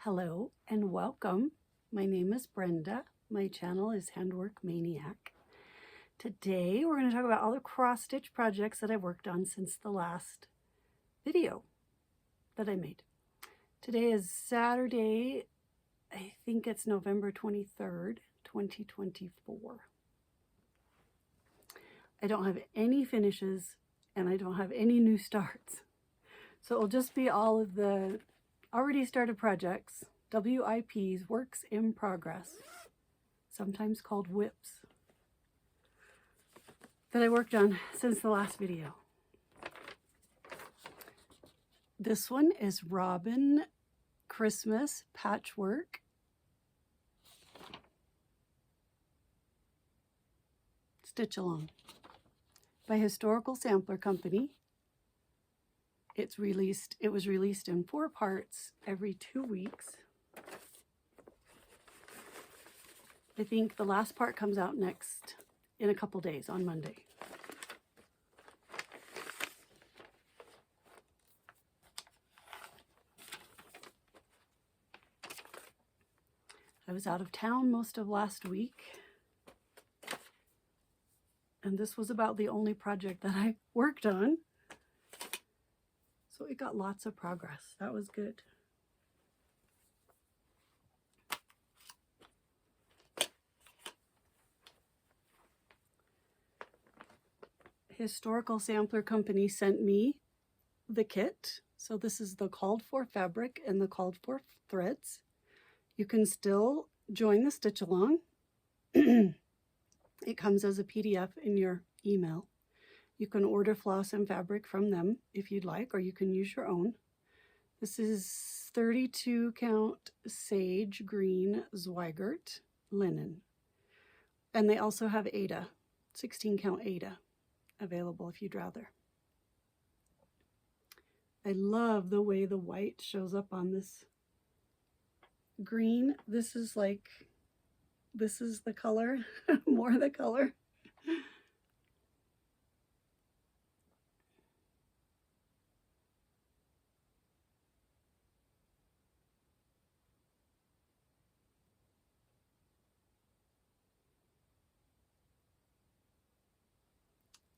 Hello and welcome. My name is Brenda. My channel is Handwork Maniac. Today we're going to talk about all the cross stitch projects that I've worked on since the last video that I made. Today is Saturday. I think it's November 23rd, 2024. I don't have any finishes and I don't have any new starts. So it'll just be all of the already started projects, WIPs, works in progress, sometimes called WIPs, that I worked on since the last video. This one is Robin Christmas Patchwork. Stitch Along by Historical Sampler Company. It was released in 4 parts every 2 weeks. I think the last part comes out next in a couple days on Monday. I was out of town most of last week, and this was about the only project that I worked on. So it got lots of progress. That was good. Historical Sampler Company sent me the kit. So this is the called for fabric and the called for threads. You can still join the stitch along. It comes as a PDF in your email. You can order floss and fabric from them if you'd like, or you can use your own. This is 32 count sage green Zweigart linen. And they also have Aida, 16 count Aida available if you'd rather. I love the way the white shows up on this green. This is the color, more the color.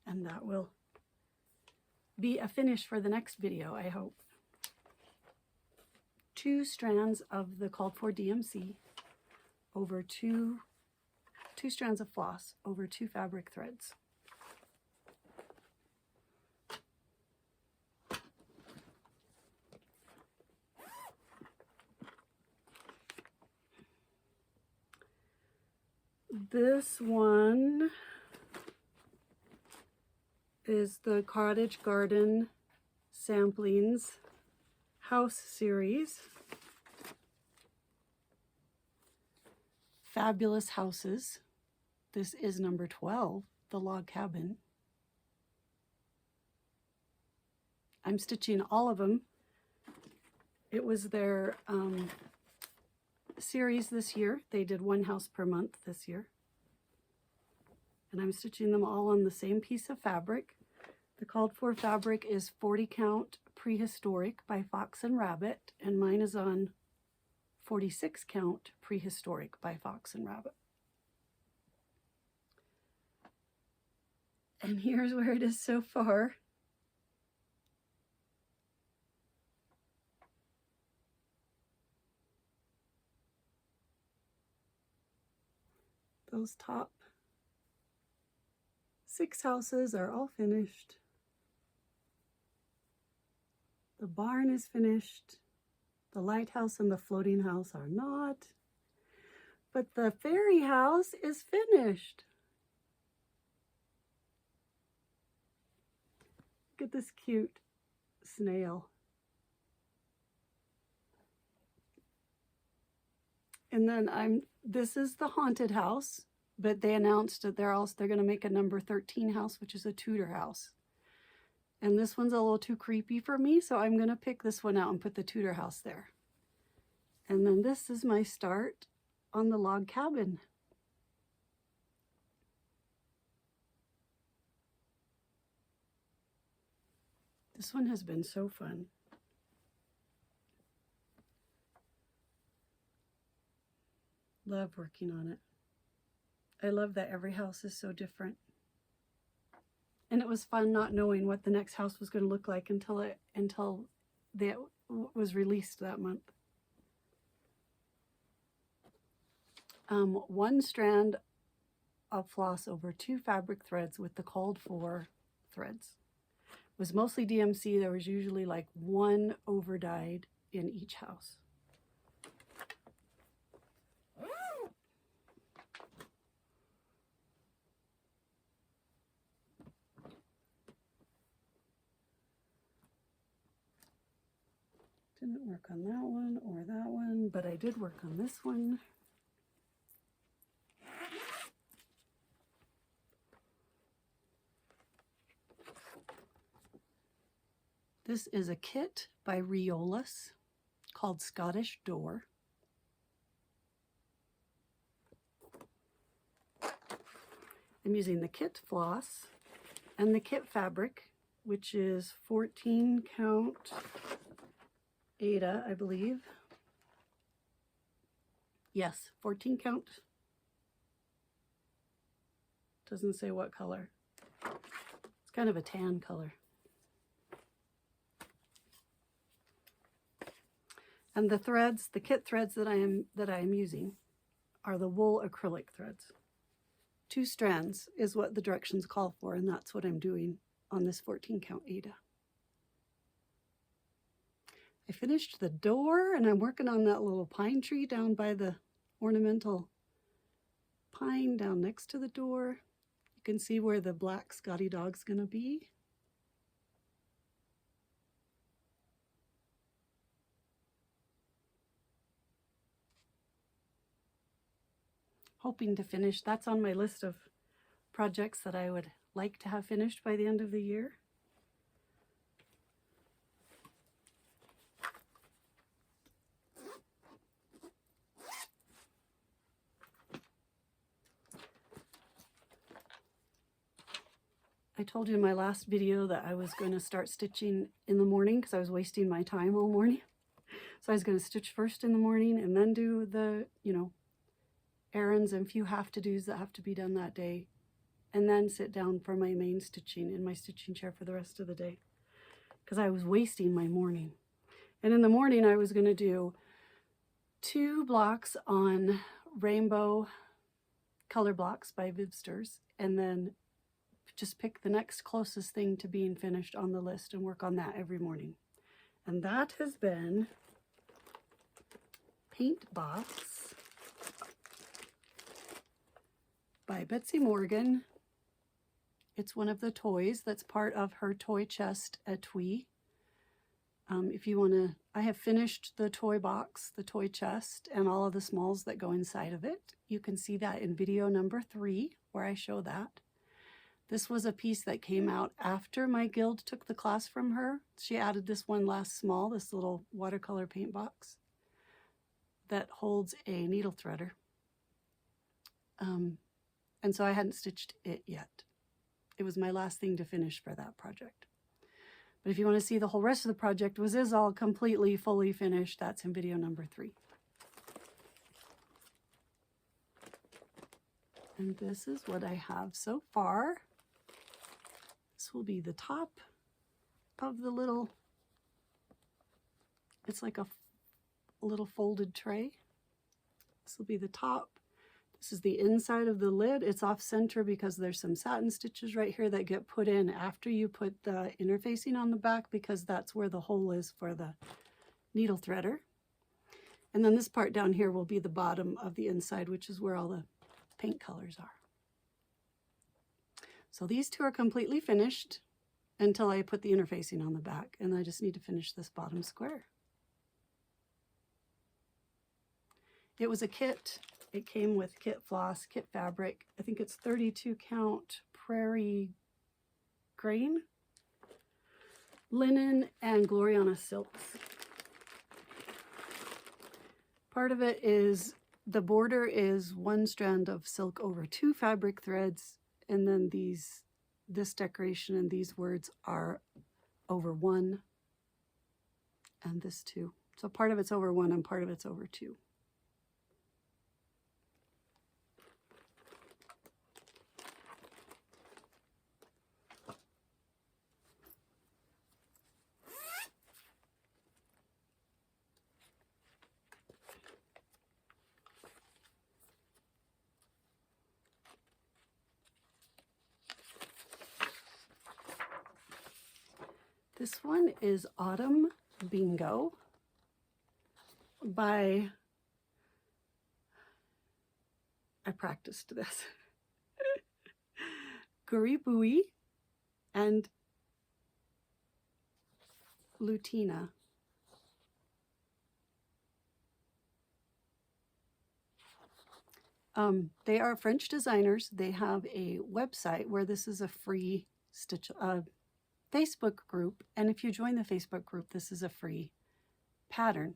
And that will be a finish for the next video, I hope. 2 strands of the called for DMC over two strands of floss over 2 fabric threads. This one is the Cottage Garden Samplings House Series. Fabulous Houses. This is number 12, the log cabin. I'm stitching all of them. It was their series this year. They did 1 house per month this year. And I'm stitching them all on the same piece of fabric. The called for fabric is 40 count Prehistoric by Fox and Rabbit, and mine is on 46 count Prehistoric by Fox and Rabbit. And here's where it is so far. Those top 6 houses are all finished. The barn is finished. The lighthouse and the floating house are not. But the fairy house is finished. Look at this cute snail. And then this is the haunted house, but they announced that they're going to make a number 13 house, which is a Tudor house. And this one's a little too creepy for me, so I'm going to pick this one out and put the Tudor house there. And then this is my start on the log cabin. This one has been so fun. Love working on it. I love that every house is so different. And it was fun not knowing what the next house was going to look like until it was released that month. One strand of floss over 2 fabric threads with the called for threads. It was mostly DMC. There was usually like 1 over dyed in each house. Didn't work on that one or that one, but I did work on this one. This is a kit by Riolas called Scottish Door. I'm using the kit floss and the kit fabric, which is 14 count Aida, I believe. Yes, 14 count. Doesn't say what color. It's kind of a tan color. And the threads, the kit threads that I am using are the wool acrylic threads. 2 strands is what the directions call for, and that's what I'm doing on this 14 count Aida. I finished the door, and I'm working on that little pine tree down by the ornamental pine down next to the door. You can see where the black Scotty dog's gonna be. Hoping to finish. That's on my list of projects that I would like to have finished by the end of the year. I told you in my last video that I was going to start stitching in the morning because I was wasting my time all morning. So I was going to stitch first in the morning and then do the, errands and few have-to-dos that have to be done that day, and then sit down for my main stitching in my stitching chair for the rest of the day because I was wasting my morning. And in the morning I was going to do 2 blocks on rainbow color blocks by Vibsters, and then just pick the next closest thing to being finished on the list and work on that every morning. And that has been Paint Box by Betsy Morgan. It's one of the toys that's part of her toy chest etui. If you want to, I have finished the toy box, the toy chest, and all of the smalls that go inside of it. You can see that in video number 3, where I show that. This was a piece that came out after my guild took the class from her. She added this one last small, this little watercolor paint box that holds a needle threader. And so I hadn't stitched it yet. It was my last thing to finish for that project. But if you want to see the whole rest of the project is all completely, fully finished, that's in video number 3. And this is what I have so far. This will be the top of the little, it's like a little folded tray. This will be the top. This is the inside of the lid. It's off center because there's some satin stitches right here that get put in after you put the interfacing on the back, because that's where the hole is for the needle threader. And then this part down here will be the bottom of the inside, which is where all the paint colors are. So these 2 are completely finished until I put the interfacing on the back, and I just need to finish this bottom square. It was a kit. It came with kit floss, kit fabric. I think it's 32 count prairie grain, linen, and Gloriana silks. Part of it is, the border is 1 strand of silk over 2 fabric threads, and then this decoration and these words are over 1, and this 2. So part of it's over 1 and part of it's over 2. This one is Autumn Bingo by, I practiced this, Guribui and Lutina. They are French designers. They have a website where this is a free Facebook group. And if you join the Facebook group, this is a free pattern.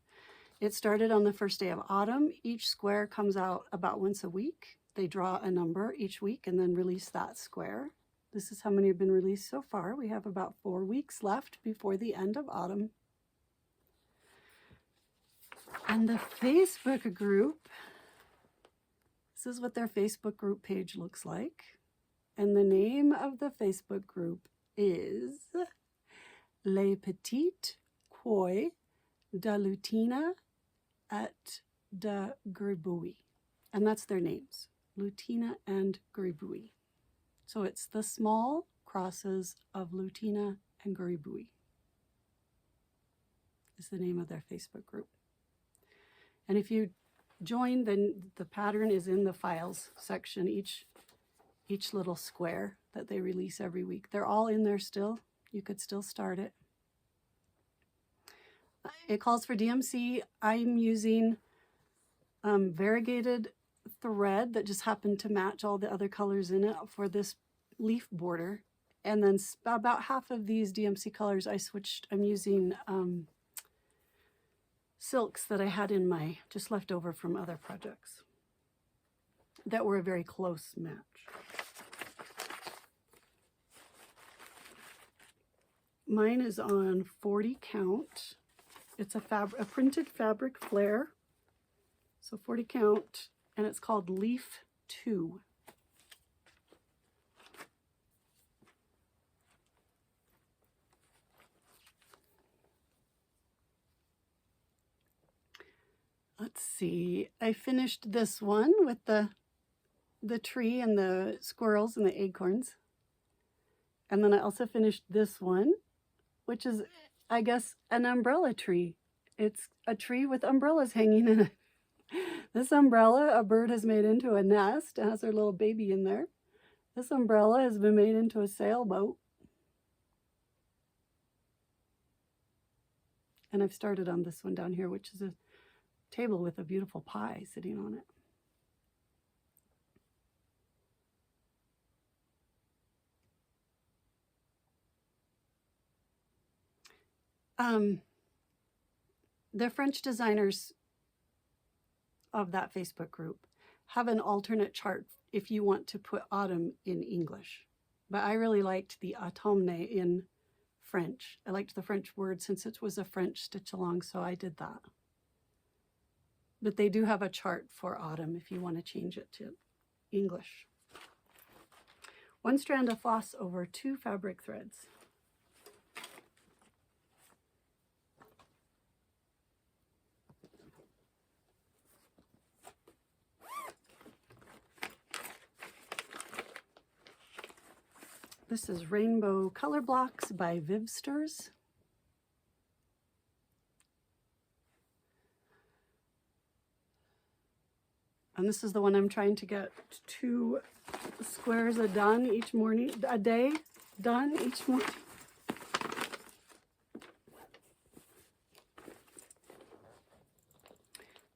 It started on the first day of autumn. Each square comes out about once a week. They draw a number each week and then release that square. This is how many have been released so far. We have about 4 weeks left before the end of autumn. And the Facebook group, this is what their Facebook group page looks like. And the name of the Facebook group is Les Petites Koi de Lutina et de Guribui. And that's their names, Lutina and Guribui. So it's the small crosses of Lutina and Guribui is the name of their Facebook group. And if you join, then the pattern is in the files section, each little square that they release every week. They're all in there still. You could still start it. It calls for DMC. I'm using variegated thread that just happened to match all the other colors in it for this leaf border. And then about half of these DMC colors I'm using silks that I had in my, just left over from other projects that were a very close match. Mine is on 40 count. It's a printed fabric flare. So 40 count, and it's called Leaf 2. Let's see, I finished this one with the tree and the squirrels and the acorns. And then I also finished this one, which is, I guess, an umbrella tree. It's a tree with umbrellas hanging in it. This umbrella, a bird has made into a nest. It has her little baby in there. This umbrella has been made into a sailboat. And I've started on this one down here, which is a table with a beautiful pie sitting on it. The French designers of that Facebook group have an alternate chart if you want to put autumn in English. But I really liked the automne in French. I liked the French word since it was a French stitch along, so I did that. But they do have a chart for autumn if you want to change it to English. 1 strand of floss over 2 fabric threads. This is Rainbow Color Blocks by Vivsters. And this is the one I'm trying to get 2 squares a day done each morning.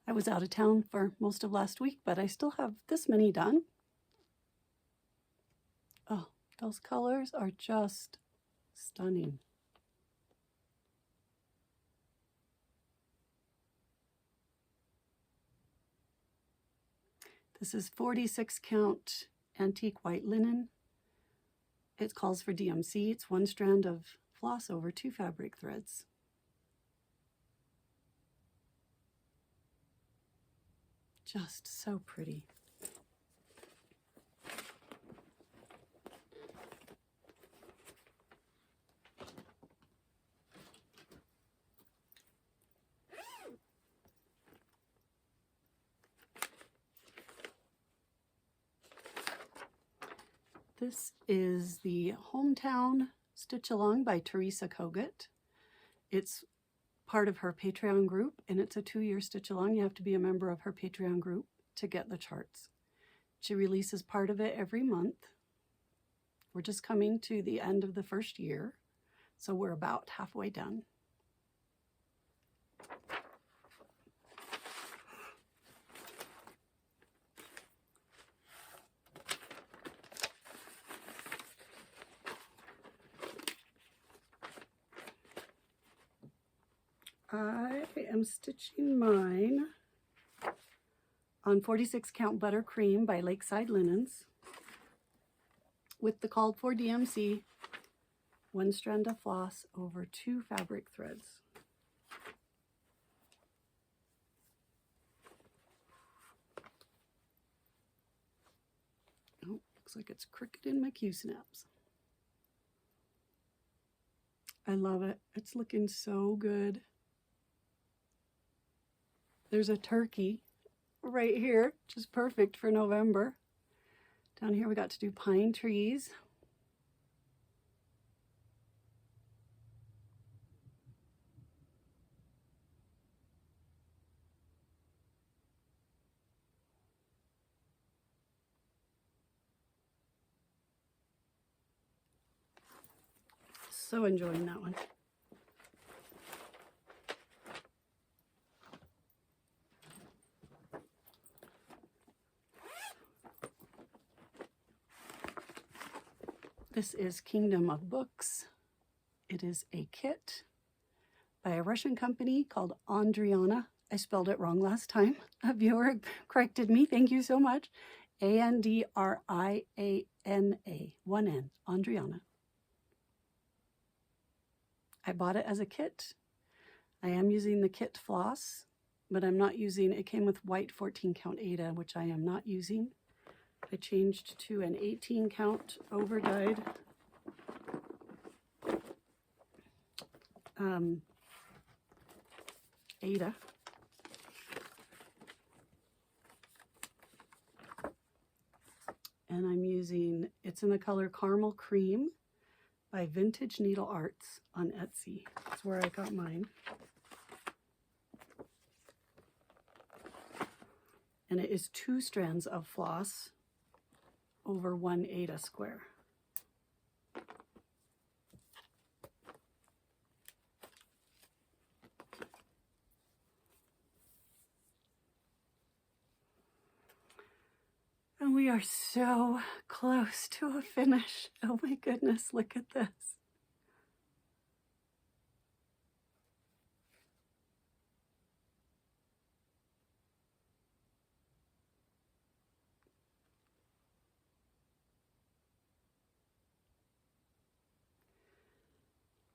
I was out of town for most of last week, but I still have this many done. Oh, those colors are just stunning. This is 46 count antique white linen. It calls for DMC. It's 1 strand of floss over 2 fabric threads. Just so pretty. This is the Hometown Stitch Along by Teresa Kogut. It's part of her Patreon group, and it's a 2-year stitch along. You have to be a member of her Patreon group to get the charts. She releases part of it every month. We're just coming to the end of the first year, so we're about halfway done. I am stitching mine on 46 count butter cream by Lakeside Linens with the called for DMC, 1 strand of floss over 2 fabric threads. Oh, looks like it's crooked in my Q-snaps. I love it. It's looking so good. There's a turkey right here, which is perfect for November. Down here we got to do pine trees. So enjoying that one. This is Kingdom of Books. It is a kit by a Russian company called Andrianna. I spelled it wrong last time. A viewer corrected me. Thank you so much. Andriana, 1 N, Andrianna. I bought it as a kit. I am using the kit floss, but I'm not using, it came with white 14 count Aida, which I am not using. I changed to an 18 count over dyed Aida. And I'm using, it's in the color Caramel Cream by Vintage Needle Arts on Etsy. That's where I got mine. And it is 2 strands of floss over 1 Aida square. And we are so close to a finish. Oh my goodness, look at this.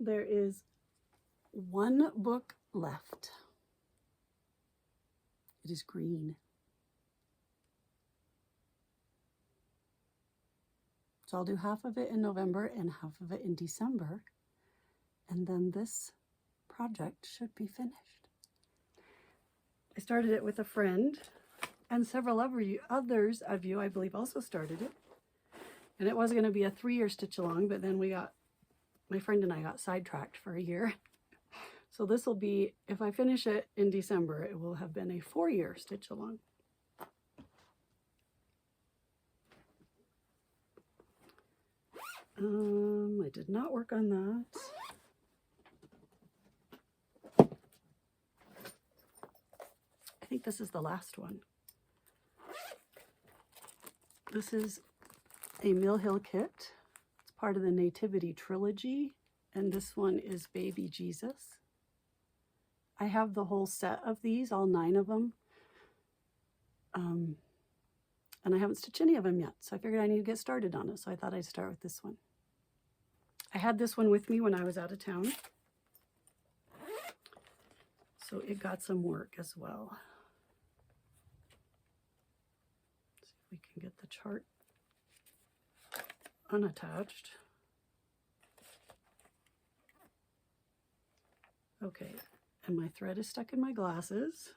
There is 1 book left. It is green. So I'll do half of it in November and half of it in December. And then this project should be finished. I started it with a friend, and several others of you, I believe, also started it. And it was going to be a 3-year stitch along, but then my friend and I got sidetracked for a year. So this will be, if I finish it in December, it will have been a 4-year stitch along. I did not work on that. I think this is the last one. This is a Mill Hill kit. It's part of the Nativity trilogy, and this one is Baby Jesus. I have the whole set of these, all 9 of them. And I haven't stitched any of them yet, so I figured I need to get started on it, so I thought I'd start with this one. I had this one with me when I was out of town, so it got some work as well. Let's see if we can get the chart unattached. Okay, and my thread is stuck in my glasses.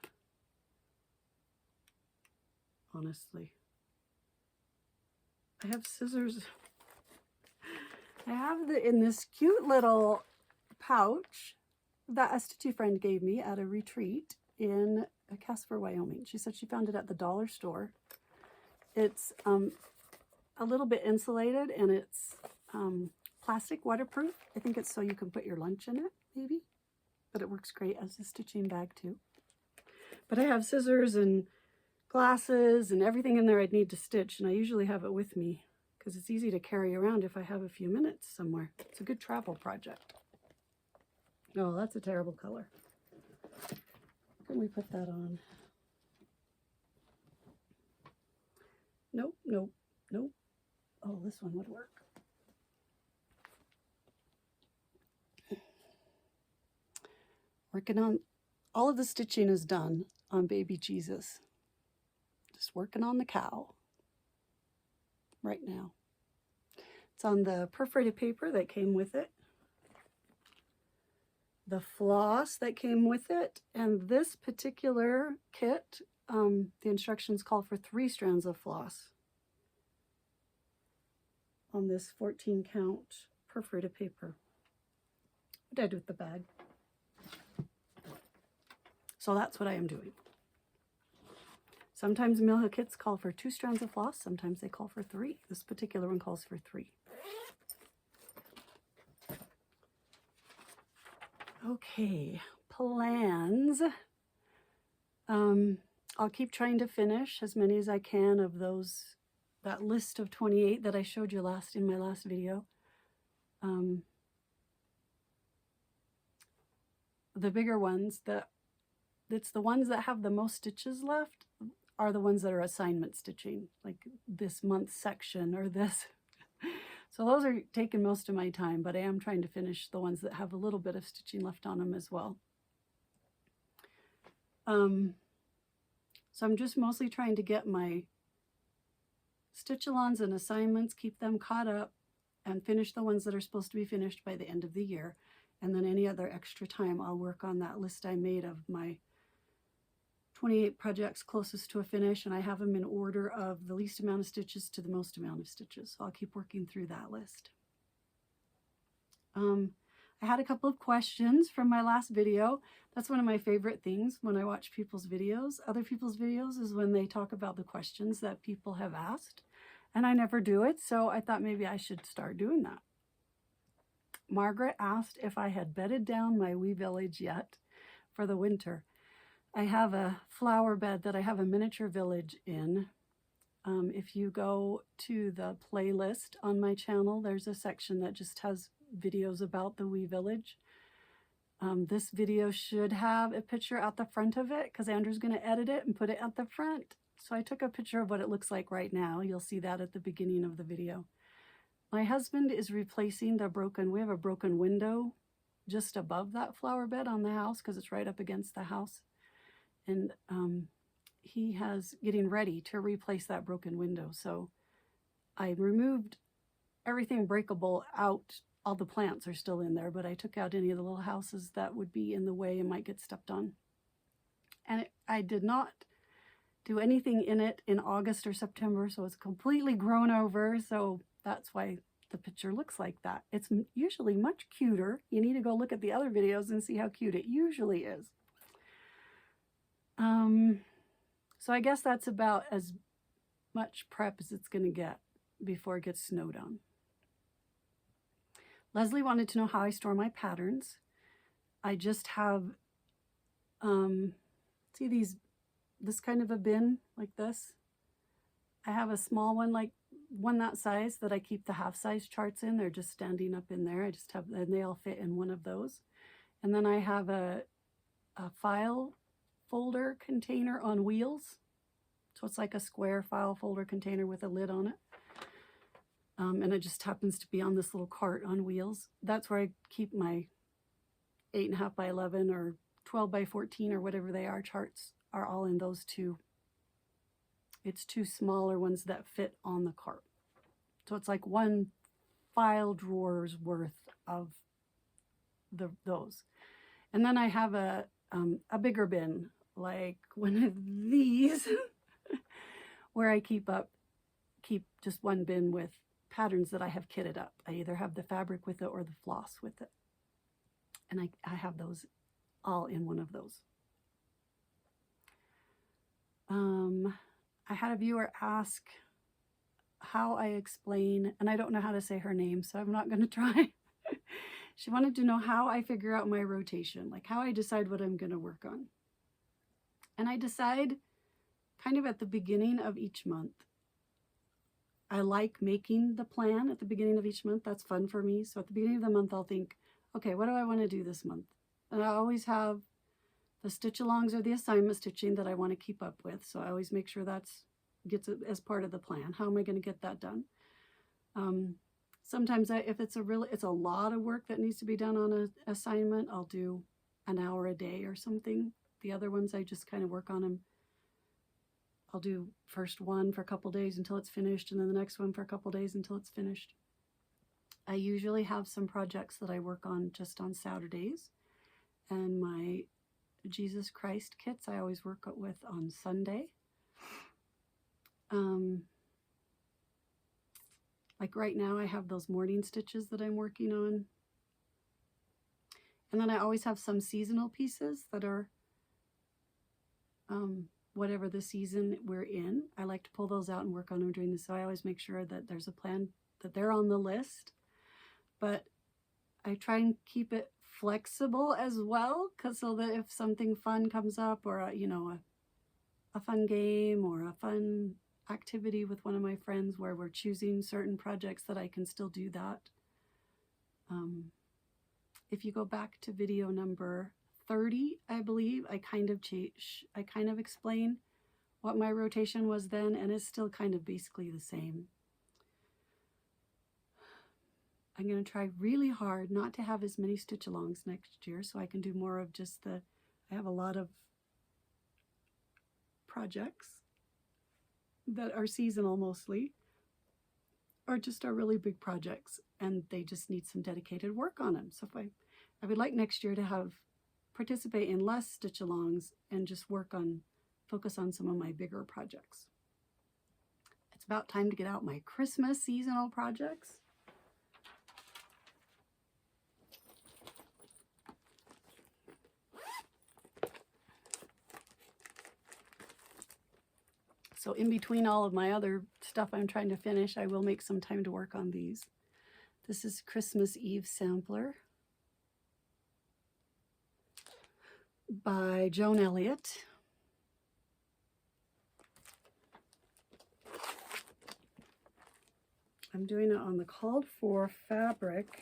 Honestly, I have scissors. I have in this cute little pouch that a stitchy friend gave me at a retreat in Casper, Wyoming. She said she found it at the dollar store. It's a little bit insulated, and it's plastic waterproof. I think it's so you can put your lunch in it, maybe. But it works great as a stitching bag too. But I have scissors and glasses and everything in there I'd need to stitch, and I usually have it with me because it's easy to carry around if I have a few minutes somewhere. It's a good travel project. Oh, that's a terrible color. Can we put that on? Nope, nope, nope. Oh, this one would work. Working on, all of the stitching is done on baby Jesus. Just working on the cow right now. It's on the perforated paper that came with it, the floss that came with it, and this particular kit, the instructions call for 3 strands of floss on this 14 count perforated paper. What did I do with the bag? So that's what I am doing. Sometimes Milha kits call for 2 strands of floss, sometimes they call for 3. This particular one calls for 3. Okay, plans. I'll keep trying to finish as many as I can of those, that list of 28 that I showed you in my last video. The bigger ones, it's the ones that have the most stitches left are the ones that are assignment stitching, like this month's section or this. So those are taking most of my time, but I am trying to finish the ones that have a little bit of stitching left on them as well. So I'm just mostly trying to get my stitch-alongs and assignments, keep them caught up, and finish the ones that are supposed to be finished by the end of the year. And then any other extra time, I'll work on that list I made of my 28 projects closest to a finish, and I have them in order of the least amount of stitches to the most amount of stitches. So I'll keep working through that list. I had a couple of questions from my last video. That's one of my favorite things when I watch people's videos. Other people's videos is when they talk about the questions that people have asked, and I never do it, so I thought maybe I should start doing that. Margaret asked if I had bedded down my wee village yet for the winter. I have a flower bed that I have a miniature village in. If you go to the playlist on my channel, there's a section that just has videos about the wee village. This video should have a picture at the front of it because Andrew's going to edit it and put it at the front. So I took a picture of what it looks like right now. You'll see that at the beginning of the video. My husband is replacing we have a broken window just above that flower bed on the house because it's right up against the house. And he has getting ready to replace that broken window. So I removed everything breakable out. All the plants are still in there, but I took out any of the little houses that would be in the way and might get stepped on. And I did not do anything in it in August or September, so it's completely grown over. So that's why the picture looks like that. It's usually much cuter. You need to go look at the other videos and see how cute it usually is. So I guess that's about as much prep as it's going to get before it gets snowed on. Leslie wanted to know how I store my patterns. I just have, see this kind of a bin like this. I have a small one, like one that size, that I keep the half-size charts in. They're just standing up in there. I just have, and they all fit in one of those. And then I have a file folder container on wheels. So it's like a square file folder container with a lid on it. And it just happens to be on this little cart on wheels. That's where I keep my 8.5 by 11 or 12 by 14 or whatever they are charts, are all in those two. It's 2 smaller ones that fit on the cart. So it's like 1 file drawer's worth of those. And then I have a bigger bin, like one of these, where I keep just one bin with patterns that I have kitted up. I either have the fabric with it or the floss with it. And I have those all in one of those. I had a viewer ask how I explain, and I don't know how to say her name, so I'm not going to try. She wanted to know how I figure out my rotation, like how I decide what I'm going to work on. And I decide kind of at the beginning of each month. I like making the plan at the beginning of each month. That's fun for me. So at the beginning of the month, I'll think, okay, what do I want to do this month? And I always have the stitch-alongs or the assignment stitching that I want to keep up with. So I always make sure that's gets it as part of the plan. How am I going to get that done? Sometimes if it's a lot of work that needs to be done on an assignment, I'll do an hour a day or something. The other ones, I just kind of work on them. I'll do first one for a couple days until it's finished, and then the next one for a couple days until it's finished. I usually have some projects that I work on just on Saturdays, and my Jesus Christ kits I always work with on Sunday. Like right now I have those morning stitches that I'm working on. And then I always have some seasonal pieces that are whatever the season we're in. I like to pull those out and work on them during the, so I always make sure that there's a plan, that they're on the list. But I try and keep it flexible as well, because so that if something fun comes up, or a fun game or a fun activity with one of my friends where we're choosing certain projects, that I can still do that. If you go back to video number 30, I believe, I kind of explain what my rotation was then, and it's still kind of basically the same. I'm going to try really hard not to have as many stitch-alongs next year, so I can do more of just I have a lot of projects that are seasonal mostly, or just are really big projects, and they just need some dedicated work on them. So I would like next year to participate in less stitch-alongs and just focus on some of my bigger projects. It's about time to get out my Christmas seasonal projects. So in between all of my other stuff I'm trying to finish, I will make some time to work on these. This is Christmas Eve Sampler by Joan Elliott. I'm doing it on the called for fabric.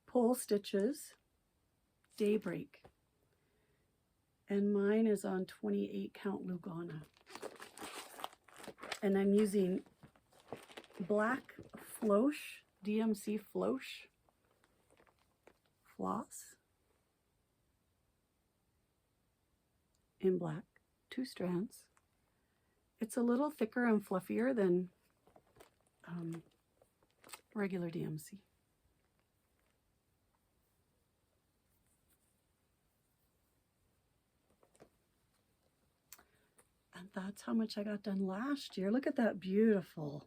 Pole Stitches, Daybreak, and mine is on 28 count Lugana, and I'm using black Flosh, DMC Flosh floss in black, 2 strands. It's a little thicker and fluffier than regular DMC. And that's how much I got done last year. Look at that beautiful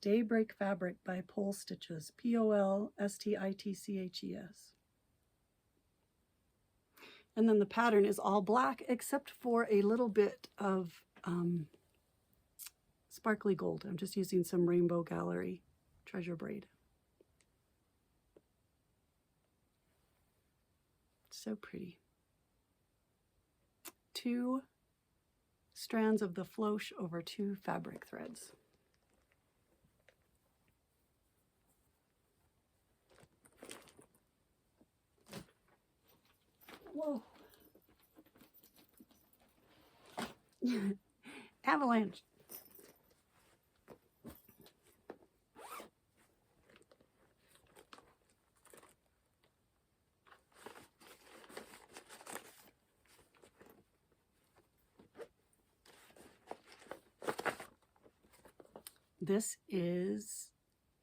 Daybreak fabric by Pole Stitches, Polstitches. And then the pattern is all black except for a little bit of sparkly gold. I'm just using some Rainbow Gallery treasure braid. So pretty. 2 strands of the Flosh over 2 fabric threads. Whoa. Avalanche. This is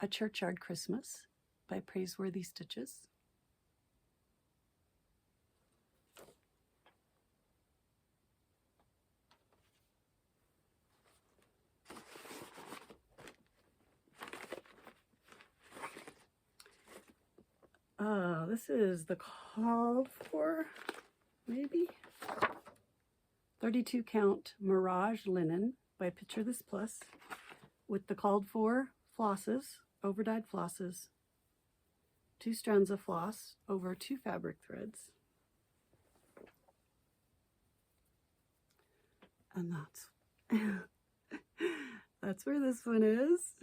A Churchyard Christmas by Praiseworthy Stitches. This is the called for, maybe, 32 count Mirage linen by Picture This Plus with the called for flosses, overdyed flosses, 2 strands of floss over 2 fabric threads. And that's where this one is.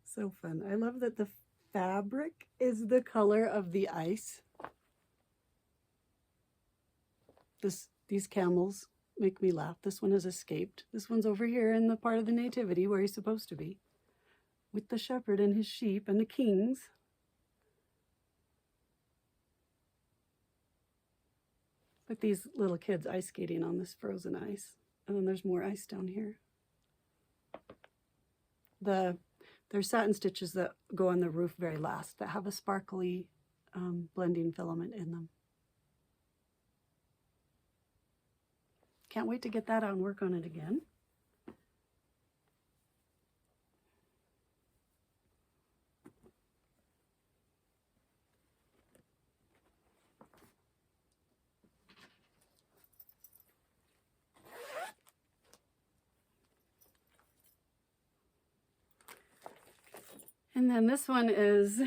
So fun. I love that the fabric is the color of the ice. These camels make me laugh. This one has escaped. This one's over here in the part of the Nativity where he's supposed to be, with the shepherd and his sheep and the kings. But these little kids ice skating on this frozen ice. And then there's more ice down here. There's satin stitches that go on the roof very last that have a sparkly blending filament in them. Can't wait to get that out and work on it again. And then this one is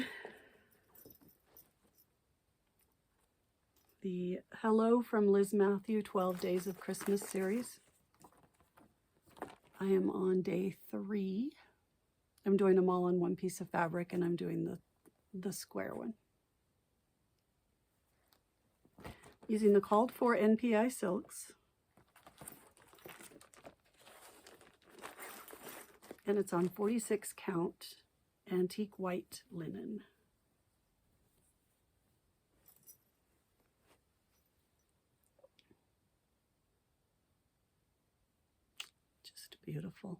the Hello from Liz Matthew 12 Days of Christmas series. I am on day 3. I'm doing them all on one piece of fabric, and I'm doing the square one. Using the called for NPI silks. And it's on 46 count antique white linen. Just beautiful.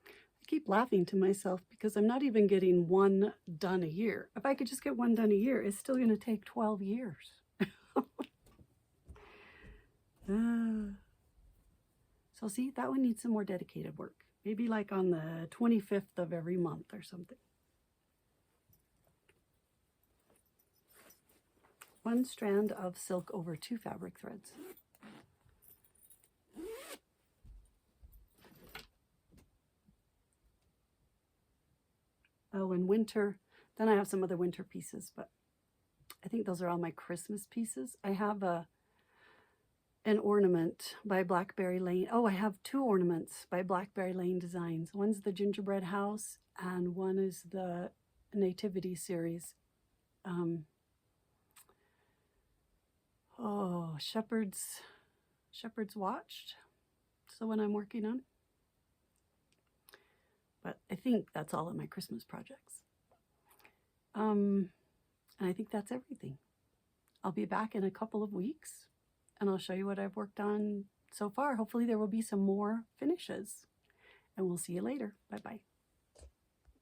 I keep laughing to myself because I'm not even getting one done a year. If I could just get one done a year, it's still going to take 12 years. So see, that one needs some more dedicated work. Maybe like on the 25th of every month or something. 1 strand of silk over 2 fabric threads. Oh, and winter, then I have some other winter pieces, but I think those are all my Christmas pieces. I have an ornament by Blackberry Lane. Oh, I have 2 ornaments by Blackberry Lane Designs. One's the gingerbread house, and one is the Nativity series. Shepherd's Watched. That's the one I'm working on. But I think that's all of my Christmas projects. And I think that's everything. I'll be back in a couple of weeks, and I'll show you what I've worked on so far. Hopefully there will be some more finishes, and we'll see you later. Bye-bye.